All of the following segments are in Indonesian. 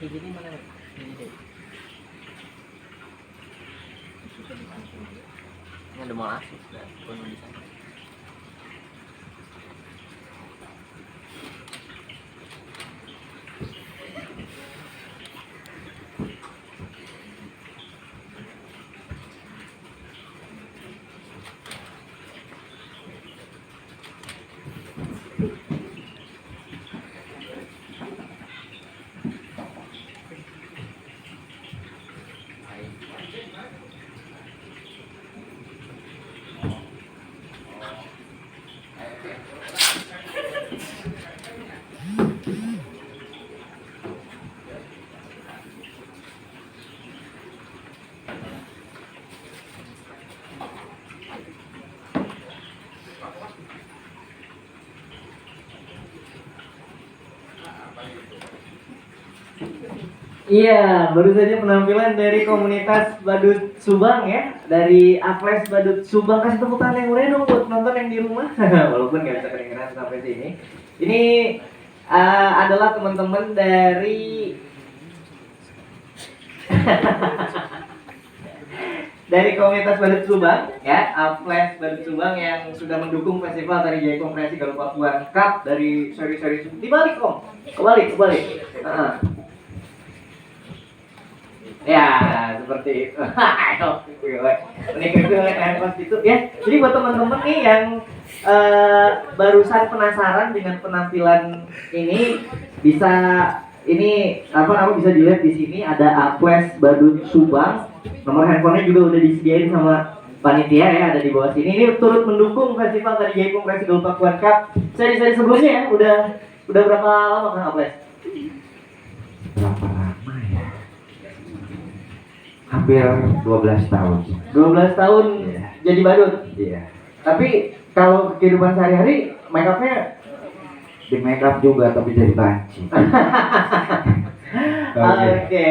Jadi mana? Ini ada mau asis dan penuh di sana. Iya, baru saja penampilan dari komunitas Badut Subang ya, dari Aples Badut Subang. Kasih tepuk tangan yang meriah dong buat penonton yang di rumah, walaupun nggak bisa kedengeran sampai sini. Ini adalah teman-teman dari dari komunitas Badut Subang ya, Aples Badut Subang yang sudah mendukung festival dari Jaya Kompresi Galuh Pakuan Cup dari seri-seri dibalik om, kebalik. Ya, seperti itu. Menikmati itu ya. Jadi buat teman-teman nih yang barusan penasaran dengan penampilan ini, bisa ini bisa dilihat di sini ada Aples Badut Subang. Nomor handphonenya juga udah disediain sama panitia ya, ada di bawah sini. Ini turut mendukung festival dari Jaya Kompresi Galuh Pakuan Cup. Seri-seri sebelumnya ya, udah berapa lama kan Aples? Berapa lama ya? Hampir 12 tahun. 12 tahun Iya. Jadi badut? Iya. Tapi kalau kehidupan sehari-hari make upnya Di make up juga tapi jadi banci. Oke.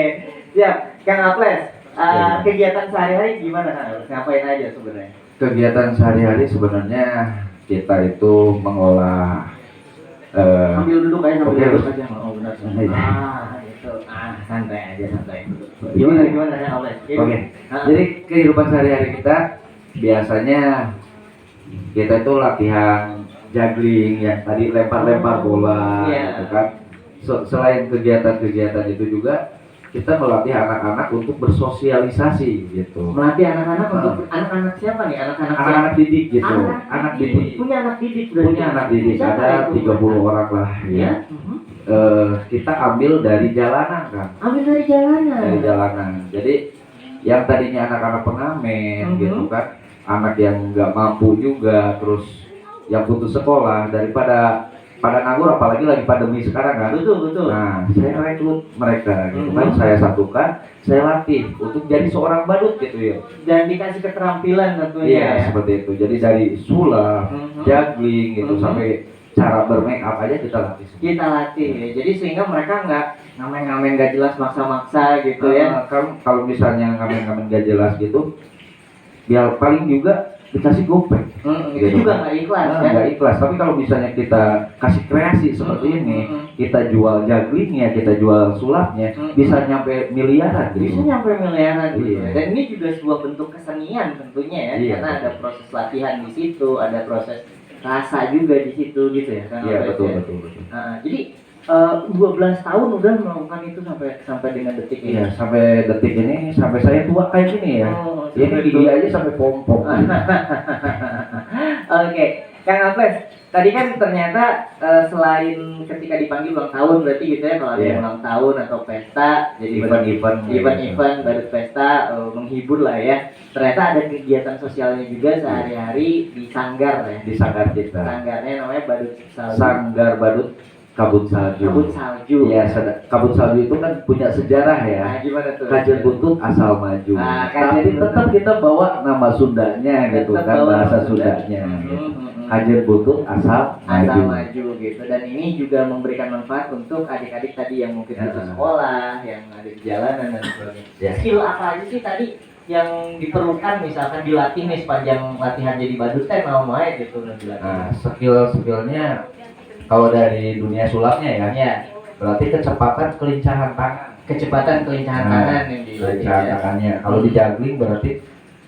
Siap. Kang Aples, Iya. kegiatan sehari-hari gimana Kang Aples? Ngapain aja sebenarnya? Kegiatan sehari-hari sebenarnya kita itu mengolah Sambil duduk aja, sambil oke. duduk aja. Oh benar. Iya. Itu. Santai aja, santai. Gimana Kang Aples? Oke. Jadi kehidupan sehari-hari kita biasanya kita itu latihan juggling yang tadi lempar-lempar bola, Iya. gitu kan. Selain kegiatan-kegiatan itu juga kita melatih anak-anak untuk bersosialisasi gitu. Melatih anak-anak untuk anak-anak siapa nih? Anak-anak didik gitu. Anak didik. Punya anak didik berarti. Punya anak didik Siapa ada itu? 30 orang lah ya. Kita ambil dari jalanan kan. Ambil dari jalanan. Dari jalanan. Jadi yang tadinya anak-anak pengamen gitu kan, anak yang nggak mampu juga, terus yang putus sekolah, daripada pada nganggur apalagi lagi pandemi sekarang kan. Betul. Nah, saya rekrut mereka gitu kan, saya satukan, saya latih untuk jadi seorang badut gitu ya. Dan dikasih keterampilan tentunya. Iya, ya. seperti itu. Jadi dari sulap, juggling gitu sampai cara bermake up aja kita latih. Kita latih ya. Jadi sehingga mereka nggak ngamen-ngamen gak jelas maksa-maksa gitu ya. Kalau misalnya ngamen-ngamen gak jelas gitu, biar paling juga dikasih gopek. Itu juga nggak ikhlas kan? Nggak ikhlas. Tapi kalau misalnya kita kasih kreasi seperti ini, kita jual juglingnya, kita jual sulapnya, bisa nyampe miliaran. Bisa nyampe miliaran gitu. Iya. Dan ini juga sebuah bentuk kesenian tentunya ya, Iya, karena betul. ada proses latihan di situ, ada proses rasa juga di situ gitu ya kan? Iya, betul, Ya? betul, betul. Nah, jadi 12 tahun udah melakukan itu sampai dengan detik ini. Iya, sampai detik ini, sampai saya tua kayak gini ya. Oh, Ini sampai gigi aja sampai pompong. Oke, Kang Aples, tadi kan ternyata selain ketika dipanggil ulang tahun berarti gitu ya, kalau ada Iya. ulang tahun atau pesta, jadi event baru pesta menghibur lah ya. Ternyata ada kegiatan sosialnya juga sehari-hari di sanggar ya. Di sanggar kita. Sanggarnya namanya Badut Salju. Sanggar Badut Kabut Salju. Kabut Salju. Iya, Kabut Salju itu kan punya sejarah ya. Nah, gimana tuh? Kajen Buntut asal maju. Nah, Tapi Kajen tetap kita bawa nama Sundanya gitu Tetap kan, bawa bahasa nama Sundanya. Sunda. Gitu. Hmm. Kajen Buntut asal maju gitu, dan ini juga memberikan manfaat untuk adik-adik tadi yang mungkin Ya. di sekolah, yang ada di jalanan dan sebagainya. Ya. Skill apa aja sih tadi yang diperlukan misalkan dilatih nih sepanjang latihan jadi badut kan mau aja gitu udah dilatih. Nah, skillnya kalau dari dunia sulapnya ya, Ya, berarti kecepatan kelincahan tangan. kecepatan kelincahan Nah, tangan yang dilatih. Kelincahan Ya. tangannya. Kalau di juggling berarti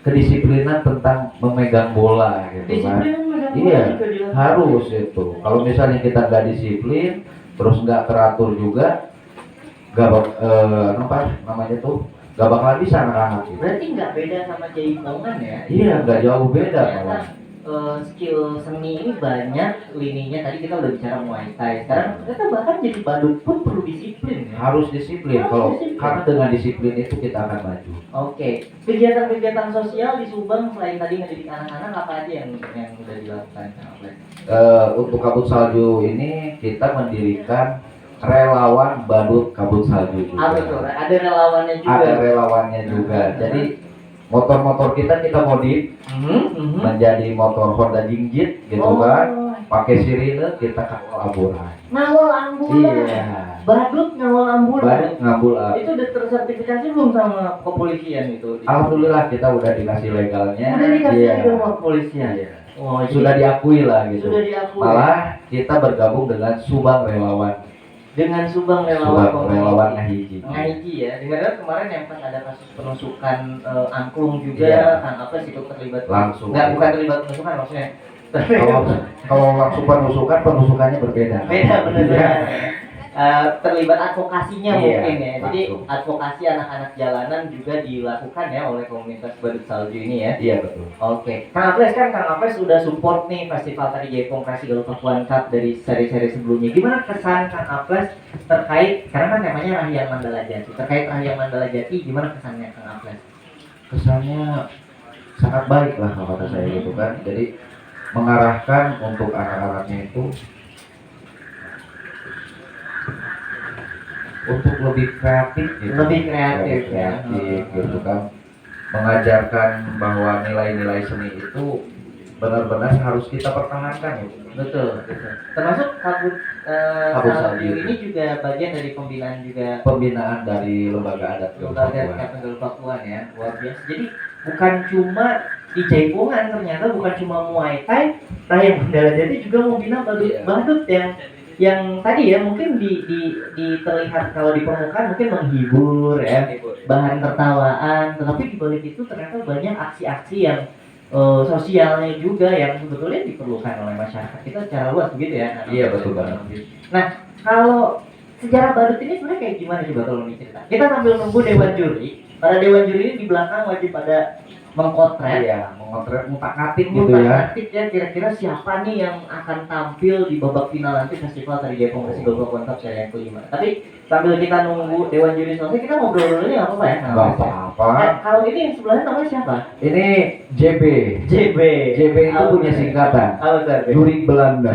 kedisiplinan tentang memegang bola gitu kan. Disiplin megang bola Iya, juga dilatih. harus itu. Kalau misalnya kita nggak disiplin, terus nggak teratur juga, nggak apa namanya tuh, nggak bakalan bisa anak-anak gitu. Berarti nggak beda sama jaipongan ya? Iya, nggak jauh beda Ternyata malah. skill seni ini banyak lininya. Tadi kita udah bicara Muay Thai. Sekarang ternyata bahkan jadi badut pun perlu disiplin ya. Harus disiplin. Harus Kalau disiplin. karena dengan disiplin itu kita akan maju. Oke, kegiatan-kegiatan sosial di Subang selain tadi ngedidik anak-anak apa aja yang udah dilakukan Kang Aples? Untuk Kabut Salju ini kita mendirikan relawan badut Kabut Salju juga. Apa tuh? Ada relawannya juga. Ada relawannya juga. Jadi motor-motor kita modif menjadi motor Honda Jingjit gitu kan. Pakai sirine kita kawal ambulan. Ngawal ambulan. Iya. Badut ngawal ambulan. Badut ngambulan. Itu udah tersertifikasi belum sama kepolisian itu? Alhamdulillah kita udah dikasih legalnya. Udah dikasih Iya. juga sama kepolisian. Iya. Oh, jadi Sudah diakui lah gitu. sudah diakui. Malah kita bergabung dengan Subang Relawan. Dengan Subang Subang Relawan Relawan Ngahiji. Ngaji ya, dengar kemarin yang pas ada kasus penusukan angklung juga, Iya. Kang Aples itu terlibat Langsung. Nggak, bukan terlibat penusukan maksudnya. Kalau langsung penusukannya berbeda. Beda bener Iya. terlibat advokasinya Iya, mungkin ya. Jadi langsung. advokasi anak-anak jalanan juga dilakukan ya oleh komunitas Badut Salju ini ya. Iya betul. Oke, Kang Aples sudah support nih festival tadi Jaipong Kasih Galuh Pakuan Cup dari seri-seri sebelumnya. Gimana kesan Kang Aples terkait, karena kan temanya Rahiang Mandala Jati, terkait Rahiang Mandala Jati, gimana kesannya Kang Aples? Kesannya sangat baik lah kalau kata saya gitu kan. Jadi mengarahkan untuk anak-anaknya itu untuk lebih kreatif gitu. Lebih kreatif ya. Kreatif gitu kan. Mengajarkan bahwa nilai-nilai seni itu benar-benar harus kita pertahankan gitu. Betul, betul. Termasuk Kabut Kabut Salju Salju. ini juga bagian dari pembinaan juga Pembinaan dari lembaga adat Galuh lembaga Pakuan. Kapten Galuh Pakuan ya, luar biasa. Jadi bukan cuma di Jaipongan, ternyata bukan cuma Muay Thai, Rahiang Mandala Jati juga membina Iya. badut yang tadi ya mungkin terlihat kalau di permukaan mungkin menghibur ya, bahan tertawaan, tetapi di balik itu ternyata banyak aksi-aksi yang sosialnya juga yang sebetulnya diperlukan oleh masyarakat kita secara luas begitu ya. Iya, betul banget. Nah, kalau sejarah badut ini sebenarnya kayak gimana coba kalau nih cerita? Kita sambil nunggu dewan juri. Para dewan juri ini di belakang wajib pada mengkotret. Iya, mengotret mutak-atik gitu ya. Mutak-atik ya, kira-kira siapa nih yang akan tampil di babak final nanti festival tadi Jaipong Kasih Galuh Pakuan Cup seri yang kelima. Tapi sambil kita nunggu dewan juri selesai, kita ngobrol dulu nih apa ya? Nggak apa-apa. Kalau ini yang sebelahnya namanya siapa? Ini JB. JB. JB itu punya singkatan. Apa tuh? Jurik Belanda.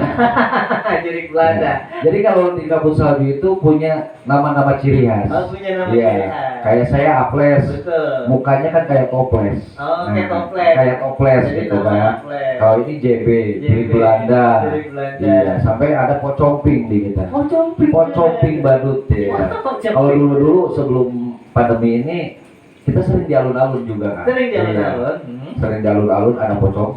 Juri Belanda. Jadi kalau di Kabut Salju itu punya nama-nama ciri khas. Oh, punya nama Iya. ciri khas. Kayak saya Aples. Betul. Mukanya kan kayak toples. Oh, kayak toples. Kayak toples Jadi gitu nama kan. Aples. Kalau ini JB, Jurik Belanda. Jurik Belanda. Iya, sampai ada pocomping di kita. Pocomping. Pocomping badut ya. Kalau dulu sebelum pandemi ini kita sering di alun-alun juga kan. Sering di Iya. alun-alun. Sering di alun-alun ada pocong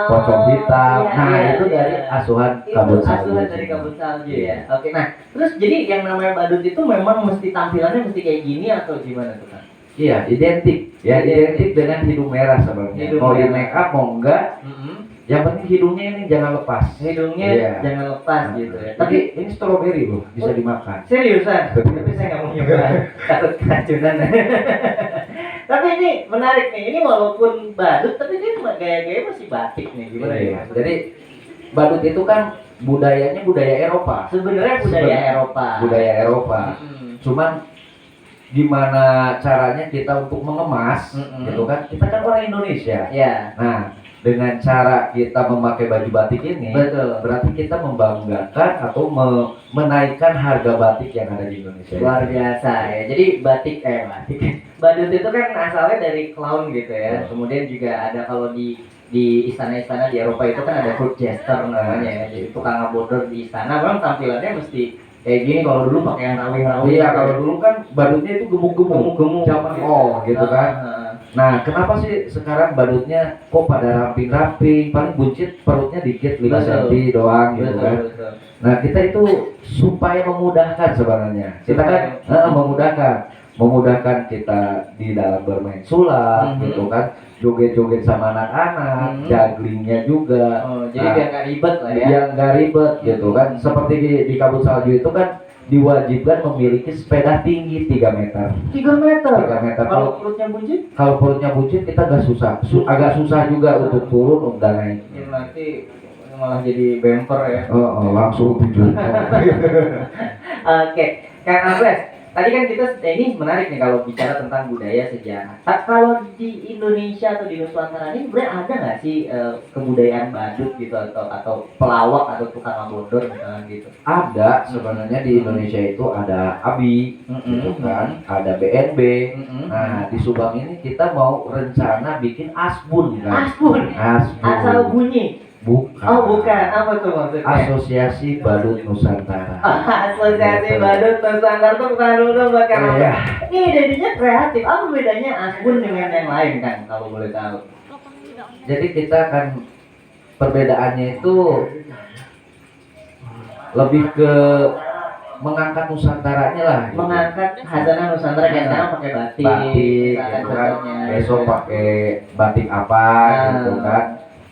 pocong hitam. Iya, Nah iya, itu iya. dari asuhan Itu kabut salju. asuhan dari kabut salju ya. Oke, nah terus jadi yang namanya badut itu memang mesti tampilannya mesti kayak gini atau gimana tuh kan? Iya, identik. Ya, identik dengan hidung merah sebenarnya. Hidung Mau di merah. make up mau enggak, yang penting hidungnya ini jangan lepas. Hidungnya Iya. jangan lepas gitu ya. Tapi Tapi ini strawberry loh, bisa dimakan. seriusan, tapi saya nggak mau nyoba takut keracunan. Tapi ini menarik nih, ini walaupun badut tapi dia gaya-gaya masih batik nih, gimana Iya. ya? Jadi badut itu kan budayanya budaya Eropa. Sebenarnya budaya Sebenarnya Eropa. Budaya Eropa. Mm-mm. Cuman gimana caranya kita untuk mengemas, Mm-mm. gitu kan? Kita kan orang Indonesia. Ya, Nah, dengan cara kita memakai baju batik ini, betul. berarti kita membanggakan atau menaikkan harga batik yang ada di Indonesia. Luar biasa ya. Jadi batik badut itu kan asalnya dari clown gitu ya. Kemudian juga ada kalau di istana-istana di Eropa itu kan ada court jester namanya ya. Jadi tukang ngabodor di istana. Memang tampilannya mesti kayak gini. Kalau dulu pakai yang rawing-rawing. Iya, kalau dulu kan badutnya itu gemuk-gemuk, Gemuk-gemuk. zaman gitu kan. Nah, kenapa sih sekarang badutnya kok pada ramping-ramping, paling buncit perutnya dikit 5 Betul. cm doang gitu Betul, kan. betul. Nah, kita itu supaya memudahkan sebenarnya. Kita kan memudahkan kita di dalam bermain sulap gitu kan, joget-joget sama anak-anak, jugglingnya juga. Oh, jadi Nah, biar nggak ribet lah ya. yang nggak ribet gitu kan. Seperti di kabut salju itu kan diwajibkan memiliki sepeda tinggi 3 meter. 3 meter. 3 meter. Kalau perutnya buncit, Kalau perutnya buncit kita agak susah, agak susah juga untuk turun dan naik. ya nanti malah jadi bumper ya. Langsung tujuh. Oke, Kang Abes, tadi kan kita ini menarik nih kalau bicara tentang budaya sejarah. Kalau di Indonesia atau di Nusantara ini sebenarnya ada nggak sih kebudayaan badut gitu atau pelawak atau tukang ngabodor misalnya gitu? Ada sebenarnya di Indonesia itu ada ABI, gitu kan, ada BNB. Nah di Subang ini kita mau rencana bikin asbun kan? Asbun. Asal bunyi. Bukan. Oh bukan, apa tuh maksudnya? Asosiasi Badut Nusantara. Asosiasi Badut Nusantara tuh bukan dulu buat Kang Abes. Iya. Ini idenya kreatif. Apa bedanya asbun dengan yang lain kan kalau boleh tahu? Jadi kita akan perbedaannya itu lebih ke mengangkat Nusantaranya lah. Gitu. Mengangkat khazanah Nusantara kayak sekarang pakai batik, Batik, misalkan gitu kan. contohnya. Besok pakai batik apa, gitu kan.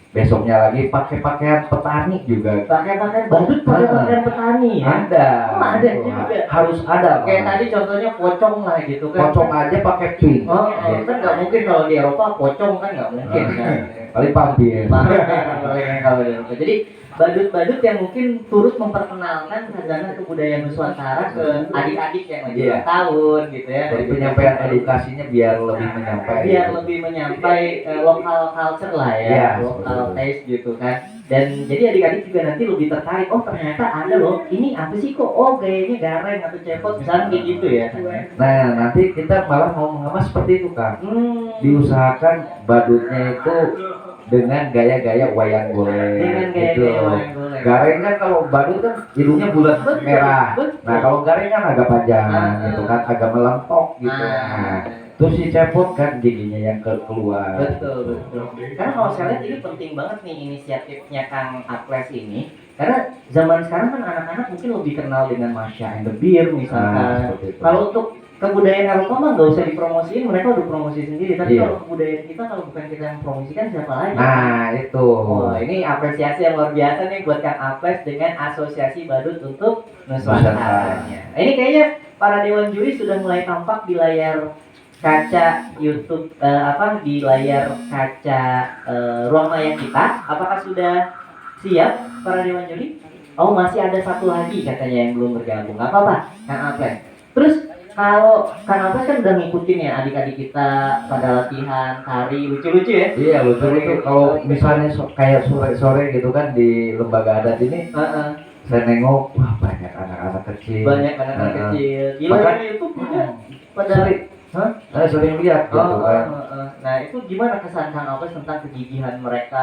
Besoknya lagi pakai pakaian petani juga. pakai badut, pakai pakaian petani ya. Ada. Oh, ada Gitu. juga. Harus ada. Kayak Bang. tadi contohnya pocong lah gitu kan. Pocong aja pakai pink. Oh, Gitu. kan nggak mungkin kalau di Eropa pocong kan nggak mungkin kan. Paling pampir. Kalau di Eropa. Jadi badut-badut yang mungkin turut memperkenalkan khazanah kebudayaan Nusantara ke adik-adik yang lagi Iya. ulang tahun gitu ya. Jadi penyampaian edukasinya biar lebih menyampaikan. Biar lebih menyampai lokal culture lah ya, Iya, lokal betul. taste gitu kan. Dan jadi adik-adik juga nanti lebih tertarik. Oh ternyata ada loh. Ini apa sih kok? Oh gayanya gareng atau cepot misalnya kayak gitu ya. Nah, nanti kita malah mau mengemas seperti itu, Kang. Diusahakan badutnya itu dengan gaya-gaya wayang golek Dengan gitu. gaya-gaya wayang golek. Gareng kan kalau badut kan hidungnya bulat Betul, merah. betul. Nah, kalau gareng kan agak panjang gitu kan, agak melentok gitu. Nah, terus si cepot kan giginya yang keluar. Betul. Karena kalau saya lihat ini penting banget nih inisiatifnya Kang Aples ini. Karena zaman sekarang kan anak-anak mungkin lebih kenal dengan Masya and the Beer misalkan. seperti itu. Kalau untuk kebudayaan Eropa mah nggak usah dipromosiin, mereka udah promosi sendiri. Tapi Iya. kalau kebudayaan kita kalau bukan kita yang promosikan siapa lagi? Nah, itu. Wah, ini apresiasi yang luar biasa nih buat Kang Aples dengan Asosiasi Badut untuk Nusantaranya. Ini kayaknya para dewan juri sudah mulai tampak di layar kaca YouTube di layar kaca ruang layar kita. Apakah sudah siap para dewan juri? Oh, masih ada satu lagi katanya yang belum bergabung. Gak apa-apa, Kang Aples. Terus kalau Kang Aples kan udah ngikutin ya adik-adik kita pada latihan tari lucu-lucu ya? Iya, betul itu. Kalau misalnya kayak sore-sore gitu kan di lembaga adat ini, saya nengok, wah banyak anak-anak kecil. Banyak anak-anak kecil. Gila Bahkan- kan YouTube juga pada Saya sering lihat gitu kan. Nah, itu gimana kesan Kang Aples tentang kegigihan mereka